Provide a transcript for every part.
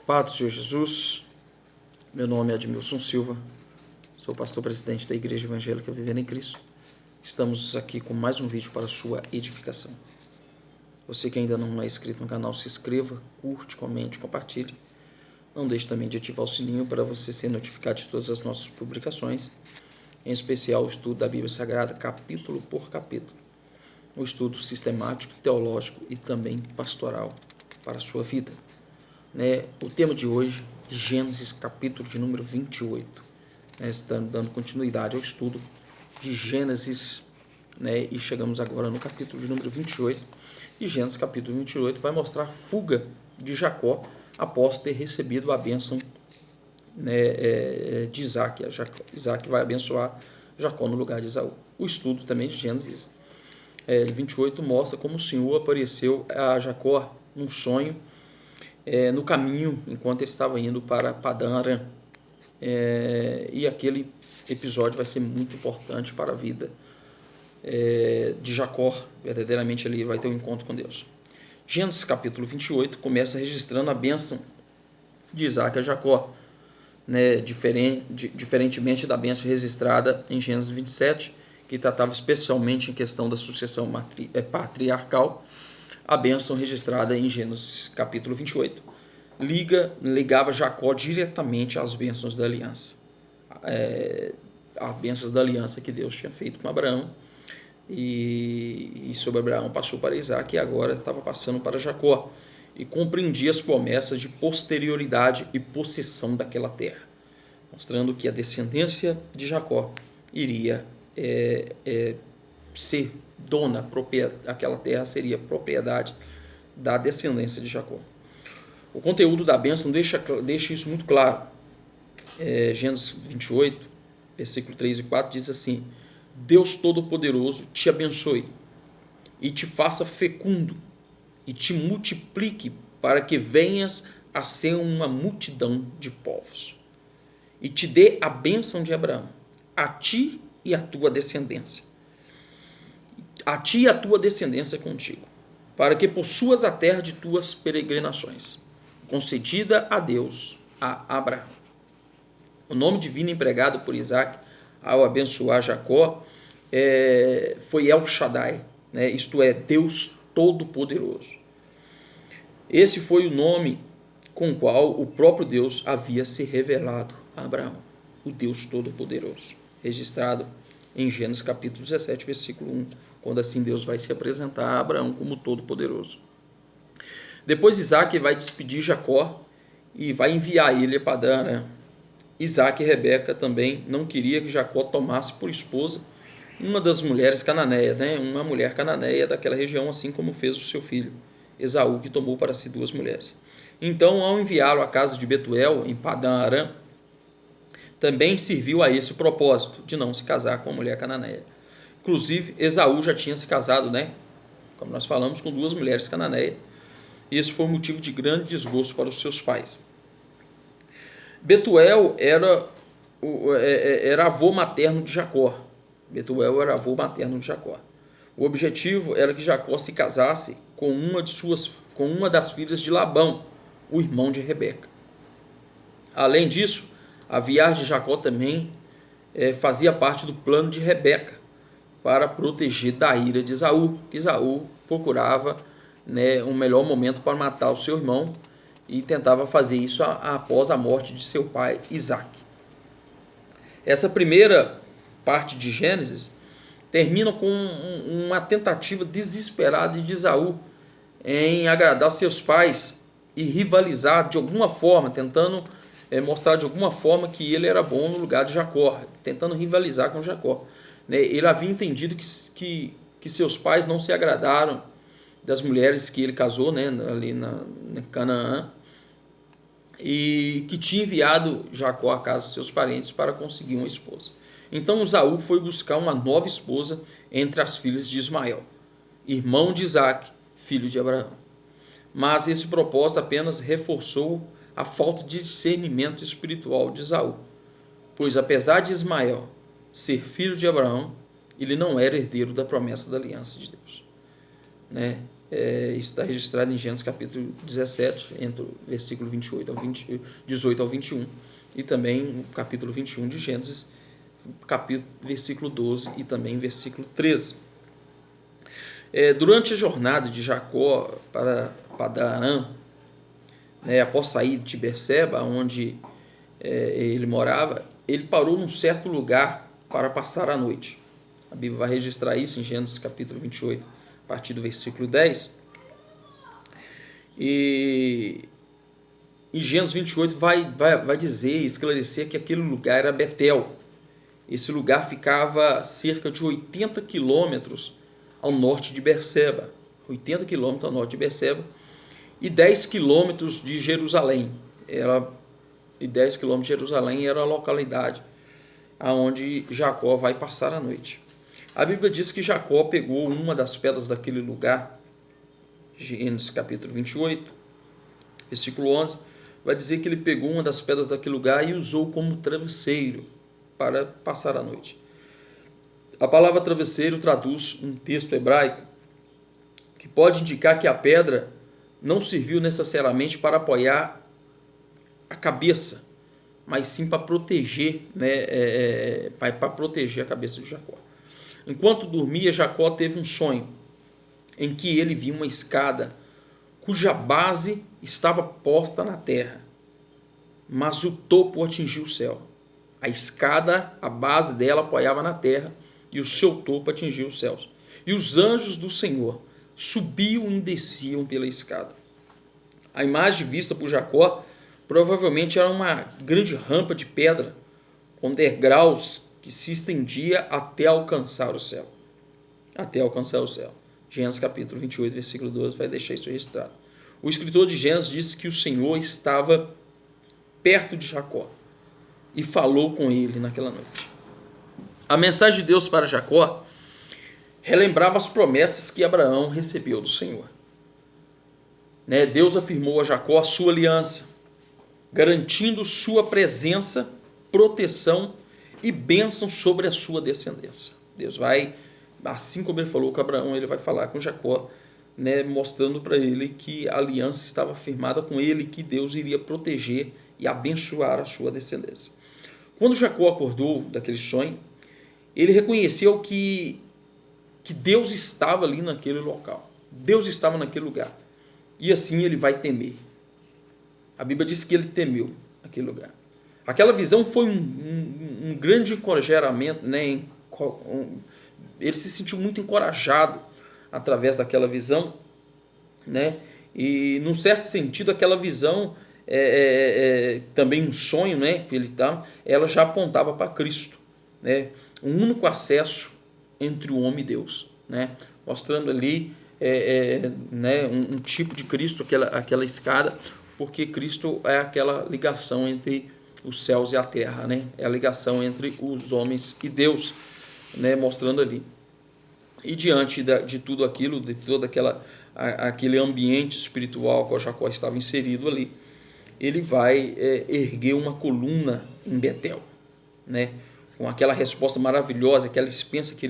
Paz do Senhor Jesus, meu nome é Admilson Silva, sou pastor presidente da Igreja Evangélica Vivendo em Cristo. Estamos aqui com mais um vídeo para a sua edificação. Você que ainda não é inscrito no canal, se inscreva, curte, comente, compartilhe. Não deixe também de ativar o sininho para você ser notificado de todas as nossas publicações, em especial o estudo da Bíblia Sagrada, capítulo por capítulo. Um estudo sistemático, teológico e também pastoral para a sua vida. O tema de hoje, Gênesis capítulo de número 28. Estamos dando continuidade ao estudo de Gênesis, e chegamos agora no capítulo de número 28. E Gênesis capítulo 28 vai mostrar a fuga de Jacó após ter recebido a bênção de Isaac. Isaac vai abençoar Jacó no lugar de Esaú. O estudo também de Gênesis 28 mostra como o Senhor apareceu a Jacó num sonho no caminho, enquanto ele estava indo para Padã Arã. E aquele episódio vai ser muito importante para a vida de Jacó. Verdadeiramente ele vai ter um encontro com Deus. Gênesis capítulo 28 começa registrando a bênção de Isaac a Jacó, diferentemente da bênção registrada em Gênesis 27, que tratava especialmente em questão da sucessão patriarcal. A bênção registrada em Gênesis capítulo 28 ligava Jacó diretamente às bênçãos da aliança. As bênçãos da aliança que Deus tinha feito com Abraão, e sobre Abraão passou para Isaac, e agora estava passando para Jacó, e compreendia as promessas de posterioridade e possessão daquela terra, mostrando que a descendência de Jacó iria ser dona, aquela terra seria propriedade da descendência de Jacó. O conteúdo da bênção deixa isso muito claro. Gênesis 28, versículo 3 e 4 diz assim: Deus Todo-Poderoso te abençoe e te faça fecundo e te multiplique para que venhas a ser uma multidão de povos, e te dê a bênção de Abraão, a ti e a tua descendência. A ti e a tua descendência contigo, para que possuas a terra de tuas peregrinações, concedida a Deus, a Abraão. O nome divino empregado por Isaac ao abençoar Jacó foi El Shaddai, isto é, Deus Todo-Poderoso. Esse foi o nome com o qual o próprio Deus havia se revelado a Abraão, o Deus Todo-Poderoso, registrado em Gênesis capítulo 17, versículo 1, quando assim Deus vai se apresentar a Abraão como Todo-Poderoso. Depois Isaac vai despedir Jacó e vai enviar ele a Padã. Isaac e Rebeca também não queria que Jacó tomasse por esposa uma das mulheres cananeias, uma mulher cananeia daquela região, assim como fez o seu filho Esaú, que tomou para si 2 mulheres. Então, ao enviá-lo à casa de Betuel, em Padã Arã, também serviu a esse propósito, de não se casar com a mulher cananeia. Inclusive, Esaú já tinha se casado, como nós falamos, com 2 mulheres cananeias. E esse foi um motivo de grande desgosto para os seus pais. Betuel era avô materno de Jacó. Betuel era avô materno de Jacó. O objetivo era que Jacó se casasse com uma das filhas de Labão, o irmão de Rebeca. Além disso, a viagem de Jacó também fazia parte do plano de Rebeca para proteger da ira de Esaú. Esaú procurava um melhor momento para matar o seu irmão e tentava fazer isso após a morte de seu pai Isaac. Essa primeira parte de Gênesis termina com uma tentativa desesperada de Esaú em agradar seus pais e rivalizar de alguma forma, tentando mostrar de alguma forma que ele era bom no lugar de Jacó, tentando rivalizar com Jacó. Ele havia entendido que seus pais não se agradaram das mulheres que ele casou, ali na Canaã, e que tinha enviado Jacó à casa dos seus parentes para conseguir uma esposa. Então Esaú foi buscar uma nova esposa entre as filhas de Ismael, irmão de Isaac, filho de Abraão. Mas esse propósito apenas reforçou a falta de discernimento espiritual de Esaú, pois apesar de Ismael ser filho de Abraão, ele não era herdeiro da promessa da aliança de Deus. Isso está registrado em Gênesis capítulo 17, entre o versículo 18 ao 21, e também no capítulo 21 de Gênesis, versículo 12 e também versículo 13. Durante a jornada de Jacó para Padan-aram, após sair de Berseba, onde ele morava, ele parou num certo lugar para passar a noite. A Bíblia vai registrar isso em Gênesis capítulo 28, a partir do versículo 10. E em Gênesis 28 vai dizer, esclarecer que aquele lugar era Betel. Esse lugar ficava a cerca de 80 quilômetros ao norte de Berseba. 80 quilômetros ao norte de Berseba e 10 quilômetros de Jerusalém. E 10 quilômetros de Jerusalém era a localidade aonde Jacó vai passar a noite. A Bíblia diz que Jacó pegou uma das pedras daquele lugar, Gênesis capítulo 28, versículo 11, vai dizer que ele pegou uma das pedras daquele lugar e usou como travesseiro para passar a noite. A palavra travesseiro traduz um texto hebraico que pode indicar que a pedra não serviu necessariamente para apoiar a cabeça, mas sim para proteger, para proteger a cabeça de Jacó. Enquanto dormia, Jacó teve um sonho em que ele viu uma escada cuja base estava posta na terra, mas o topo atingiu o céu. A escada, a base dela apoiava na terra e o seu topo atingiu os céus. E os anjos do Senhor subiam e desciam pela escada. A imagem vista por Jacó provavelmente era uma grande rampa de pedra com degraus que se estendia até alcançar o céu. Até alcançar o céu. Gênesis capítulo 28, versículo 12 vai deixar isso registrado. O escritor de Gênesis disse que o Senhor estava perto de Jacó e falou com ele naquela noite. A mensagem de Deus para Jacó relembrava as promessas que Abraão recebeu do Senhor. Deus afirmou a Jacó a sua aliança, garantindo sua presença, proteção e bênção sobre a sua descendência. Deus vai, assim como ele falou com Abraão, ele vai falar com Jacó, mostrando para ele que a aliança estava firmada com ele, que Deus iria proteger e abençoar a sua descendência. Quando Jacó acordou daquele sonho, ele reconheceu que Deus estava ali naquele local. Deus estava naquele lugar. E assim ele vai temer. A Bíblia diz que ele temeu aquele lugar. Aquela visão foi um grande encorajamento, ele se sentiu muito encorajado através daquela visão, e num certo sentido aquela visão também um sonho, ela já apontava para Cristo, um único acesso entre o homem e Deus, mostrando ali um tipo de Cristo, aquela escada, porque Cristo é aquela ligação entre os céus e a terra, é a ligação entre os homens e Deus, mostrando ali. E diante de tudo aquilo, de todo aquele ambiente espiritual que Jacó estava inserido ali, ele vai erguer uma coluna em Betel, com aquela resposta maravilhosa, aquela experiência que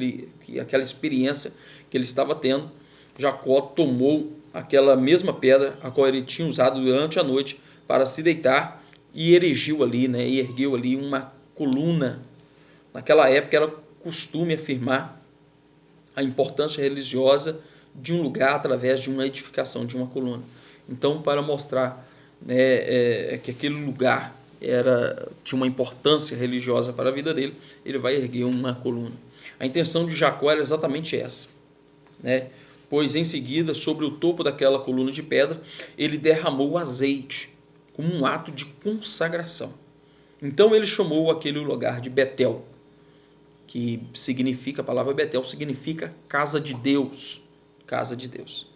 ele estava tendo. Jacó tomou aquela mesma pedra a qual ele tinha usado durante a noite para se deitar e erigiu ali, e ergueu ali uma coluna. Naquela época era costume afirmar a importância religiosa de um lugar através de uma edificação de uma coluna. Então, para mostrar que aquele lugar tinha uma importância religiosa para a vida dele, ele vai erguer uma coluna. A intenção de Jacó era exatamente essa, pois em seguida, sobre o topo daquela coluna de pedra, ele derramou azeite, como um ato de consagração. Então ele chamou aquele lugar de Betel, que significa, a palavra Betel significa casa de Deus. Casa de Deus.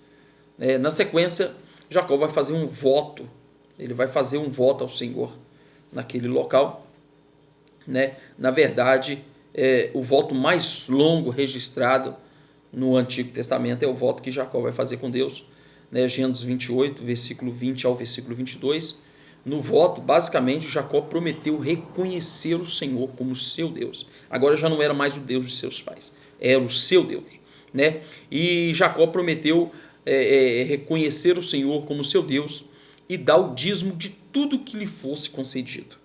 Na sequência, Jacó vai fazer um voto, ele vai fazer um voto ao Senhor naquele local. Na verdade, o voto mais longo registrado no Antigo Testamento é o voto que Jacó vai fazer com Deus, Gênesis 28, versículo 20 ao versículo 22. No voto, basicamente, Jacó prometeu reconhecer o Senhor como seu Deus. Agora já não era mais o Deus de seus pais, era o seu Deus, E Jacó prometeu reconhecer o Senhor como seu Deus e dar o dízimo de tudo que lhe fosse concedido.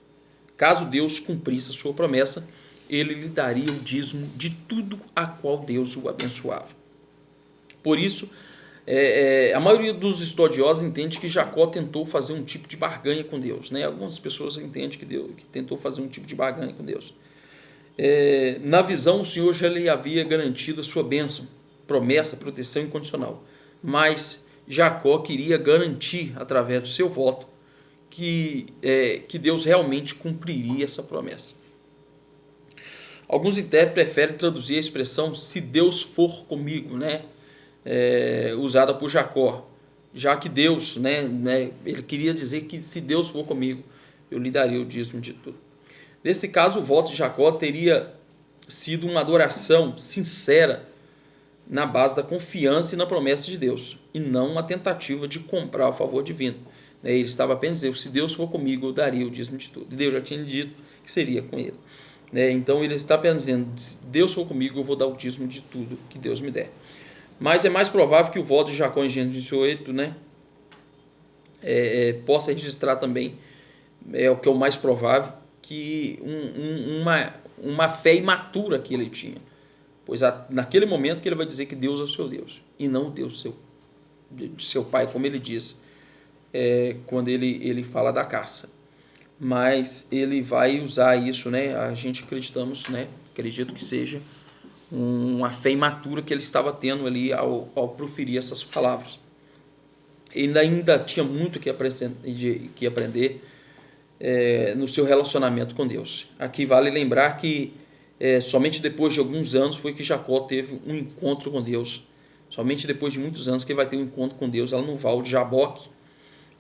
Caso Deus cumprisse a sua promessa, ele lhe daria o dízimo de tudo a qual Deus o abençoava. Por isso, a maioria dos estudiosos entende que Jacó tentou fazer um tipo de barganha com Deus, né? Algumas pessoas entendem que tentou fazer um tipo de barganha com Deus. Na visão, o Senhor já lhe havia garantido a sua bênção, promessa, proteção incondicional. Mas Jacó queria garantir, através do seu voto, que Deus realmente cumpriria essa promessa. Alguns intérpretes preferem traduzir a expressão "se Deus for comigo", né? Usada por Jacó, já que Deus, ele queria dizer que se Deus for comigo, eu lhe daria o dízimo de tudo. Nesse caso, o voto de Jacó teria sido uma adoração sincera na base da confiança e na promessa de Deus, e não uma tentativa de comprar o favor divino. Ele estava apenas dizendo: se Deus for comigo, eu daria o dízimo de tudo. E Deus já tinha dito que seria com ele. Então ele está apenas dizendo: se Deus for comigo, eu vou dar o dízimo de tudo que Deus me der. Mas é mais provável que o voto de Jacó em Gênesis 28, possa registrar também, o que é o mais provável, que uma fé imatura que ele tinha. Pois naquele momento que ele vai dizer que Deus é o seu Deus, e não o Deus de seu pai, como ele diz, quando ele fala da caça. Mas ele vai usar isso, a gente acredito que seja uma fé imatura que ele estava tendo ali ao proferir essas palavras. Ele ainda tinha muito que aprender no seu relacionamento com Deus. Aqui vale lembrar que somente depois de alguns anos foi que Jacó teve um encontro com Deus. Somente depois de muitos anos que ele vai ter um encontro com Deus lá no Val de Jaboque.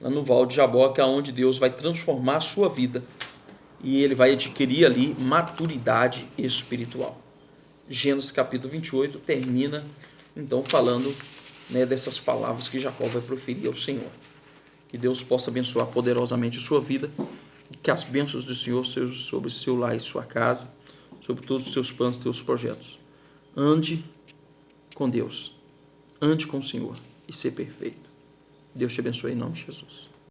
Lá no Val de Jaboque, onde Deus vai transformar a sua vida. E ele vai adquirir ali maturidade espiritual. Gênesis capítulo 28 termina então falando dessas palavras que Jacó vai proferir ao Senhor. Que Deus possa abençoar poderosamente a sua vida, e que as bênçãos do Senhor sejam sobre seu lar e sua casa, sobre todos os seus planos e seus projetos. Ande com Deus, ande com o Senhor e ser perfeito. Deus te abençoe em nome de Jesus.